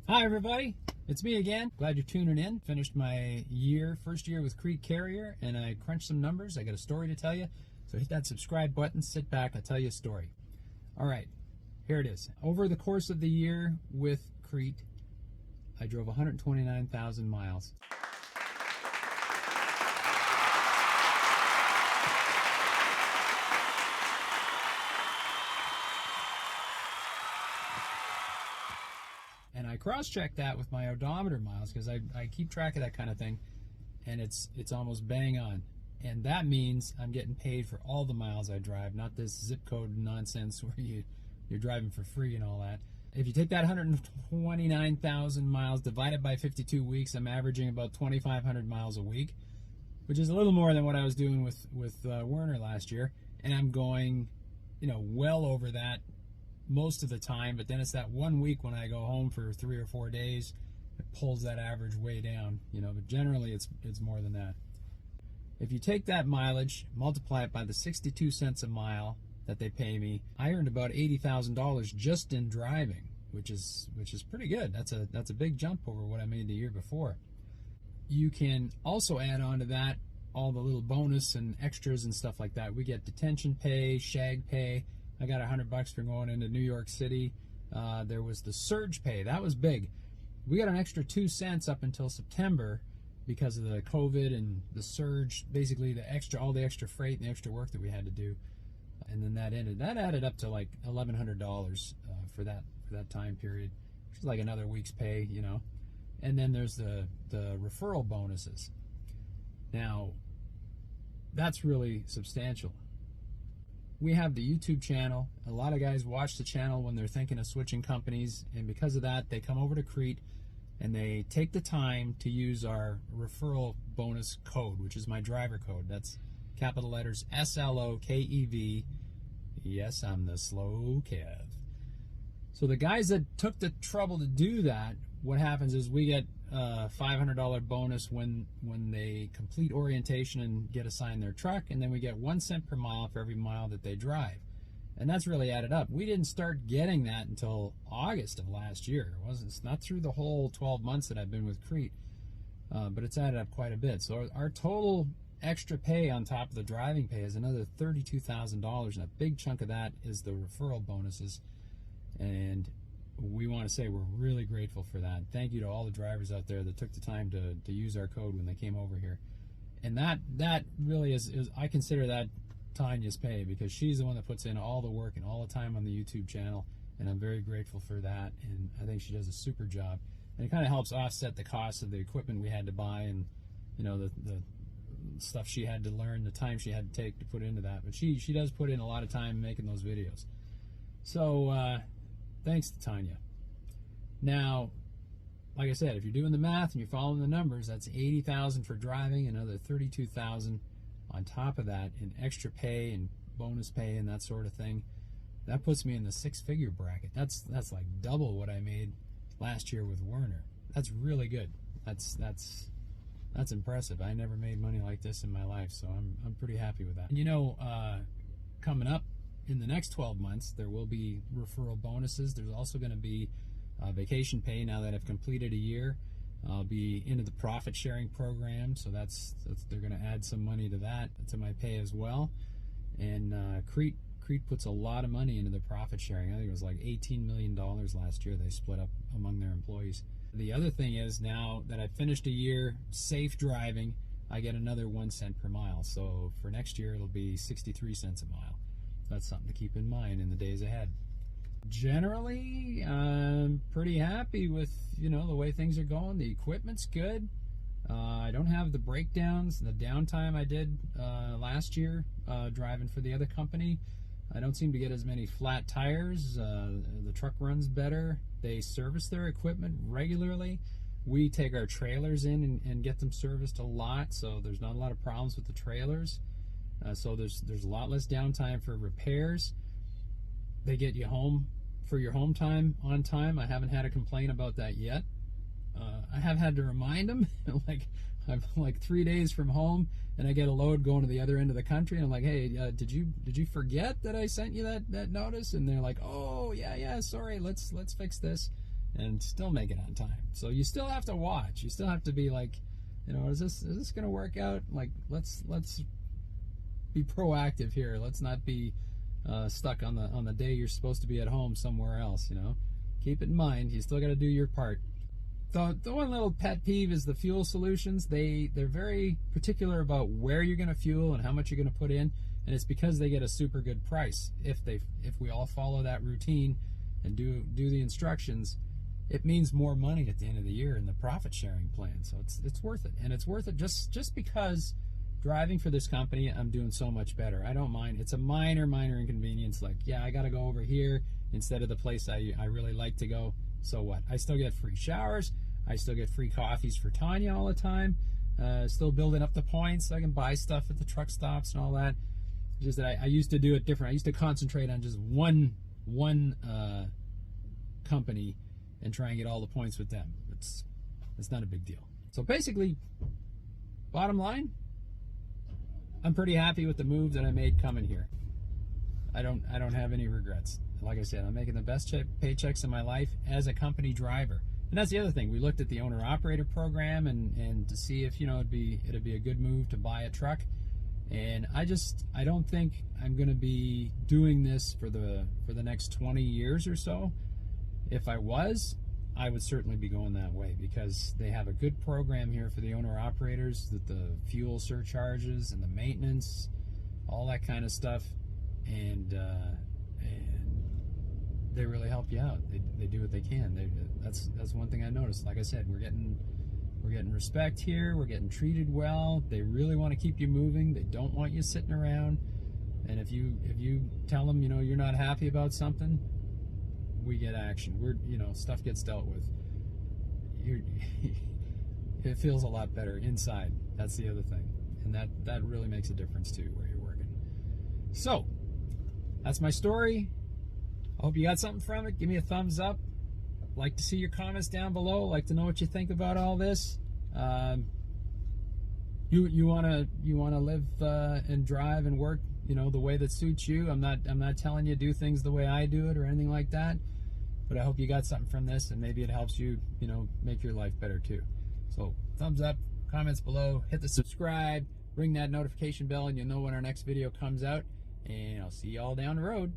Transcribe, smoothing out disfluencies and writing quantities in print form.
Hi everybody, it's me again. Glad you're tuning in. Finished my first year with CRETE Carrier, and I crunched some numbers. I got a story to tell you. So hit that subscribe button, sit back, I'll tell you a story. All right, here it is. Over the course of the year with CRETE, I drove 129,000 miles. And I cross-checked that with my odometer miles because I keep track of that kind of thing, and it's almost bang on. And that means I'm getting paid for all the miles I drive, not this zip code nonsense where you're driving for free and all that. If you take that 129,000 miles divided by 52 weeks, I'm averaging about 2,500 miles a week, which is a little more than what I was doing with Werner last year. And I'm going, well over that most of the time, but then it's that 1 week when I go home for 3 or 4 days, it pulls that average way down, but generally it's more than that. If you take that mileage, multiply it by the 62 cents a mile that they pay me, I earned about $80,000 just in driving, which is pretty good. That's a big jump over what I made the year before. You can also add on to that all the little bonus and extras and stuff like that. We get detention pay, shag pay. I got $100 for going into New York City. There was the surge pay. That was big. We got an extra 2 cents up until September because of the COVID and the surge, basically all the extra freight and the extra work that we had to do. And then that ended. That added up to like $1,100 for that time period, which is like another week's pay, And then there's the referral bonuses. Now, that's really substantial. We have the YouTube channel. A lot of guys watch the channel when they're thinking of switching companies, and because of that, they come over to CRETE and they take the time to use our referral bonus code, which is my driver code. That's capital letters SLOKEV. Yes, I'm the SLOKEV. So the guys that took the trouble to do that, what happens is we get a $500 bonus when they complete orientation and get assigned their truck, and then we get 1 cent per mile for every mile that they drive. And that's really added up. We didn't start getting that until August of last year. It's not through the whole 12 months that I've been with CRETE, but it's added up quite a bit. So our total extra pay on top of the driving pay is another $32,000, and a big chunk of that is the referral bonuses. And we want to say we're really grateful for that. Thank you to all the drivers out there that took the time to use our code when they came over here. And that really is I consider that Tanya's pay, because she's the one that puts in all the work and all the time on the YouTube channel, and I'm very grateful for that, and I think she does a super job. And it kind of helps offset the cost of the equipment we had to buy, and the stuff she had to learn, the time she had to take to put into that. But she does put in a lot of time making those videos. So thanks to Tanya. Now, like I said, if you're doing the math and you're following the numbers, that's $80,000 for driving, another $32,000 on top of that in extra pay and bonus pay and that sort of thing. That puts me in the 6-figure bracket. That's like double what I made last year with Werner. That's really good. That's impressive. I never made money like this in my life, so I'm pretty happy with that. And coming up in the next 12 months, there will be referral bonuses. There's also going to be vacation pay now that I've completed a year. I'll be into the profit sharing program, so that's they're going to add some money to that, to my pay as well. And CRETE puts a lot of money into the profit sharing. I think it was like $18 million last year they split up among their employees. The other thing is, now that I've finished a year safe driving, I get another 1 cent per mile. So for next year, it'll be 63 cents a mile. That's something to keep in mind in the days ahead. Generally, I'm pretty happy with, the way things are going. The equipment's good. I don't have the breakdowns, the downtime I did last year driving for the other company. I don't seem to get as many flat tires. The truck runs better. They service their equipment regularly. We take our trailers in and get them serviced a lot, so there's not a lot of problems with the trailers. So there's a lot less downtime for repairs. They get you home for your home time on time. I haven't had a complaint about that yet. I have had to remind them, I'm like 3 days from home, and I get a load going to the other end of the country, and I'm like, hey, did you forget that I sent you that notice? And they're like, oh yeah, sorry, let's fix this. and still make it on time. So you still have to watch. You still have to be like, you know, is this going to work out? Like, let's be proactive here. Let's not be stuck on the day you're supposed to be at home somewhere else. You know, keep it in mind. You still got to do your part. The one little pet peeve is the fuel solutions. They're very particular about where you're going to fuel and how much you're going to put in, and it's because they get a super good price. If we all follow that routine and do the instructions, it means more money at the end of the year in the profit sharing plan. So it's worth it, and it's worth it just because driving for this company, I'm doing so much better. I don't mind. It's a minor inconvenience. Like, yeah, I got to go over here instead of the place I really like to go. So what? I still get free showers. I still get free coffees for Tanya all the time. Still building up the points so I can buy stuff at the truck stops and all that. Just that I used to do it different. I used to concentrate on just one company and try and get all the points with them. It's not a big deal. So basically, bottom line, I'm pretty happy with the move that I made coming here. I don't have any regrets. Like I said, I'm making the best paychecks in my life as a company driver. And that's the other thing. We looked at the owner-operator program and to see if, you know, it'd be a good move to buy a truck. And I don't think I'm going to be doing this for the next 20 years or so. If I was, I would certainly be going that way, because they have a good program here for the owner-operators, that the fuel surcharges and the maintenance, all that kind of stuff, and they really help you out. They do what they can. That's one thing I noticed. Like I said, we're getting respect here. We're getting treated well. They really want to keep you moving. They don't want you sitting around. And if you tell them, you know, you're not happy about something, we get action. Stuff gets dealt with. It feels a lot better inside. That's the other thing, and that really makes a difference too, where you're working. So that's my story. I hope you got something from it. Give me a thumbs up. Like to see your comments down below. Like to know what you think about all this. You wanna live and drive and work, you know, the way that suits you. I'm not telling you do things the way I do it or anything like that. But I hope you got something from this, and maybe it helps you, you know, make your life better too. So thumbs up, comments below, hit the subscribe, ring that notification bell, and you'll know when our next video comes out. And I'll see you all down the road.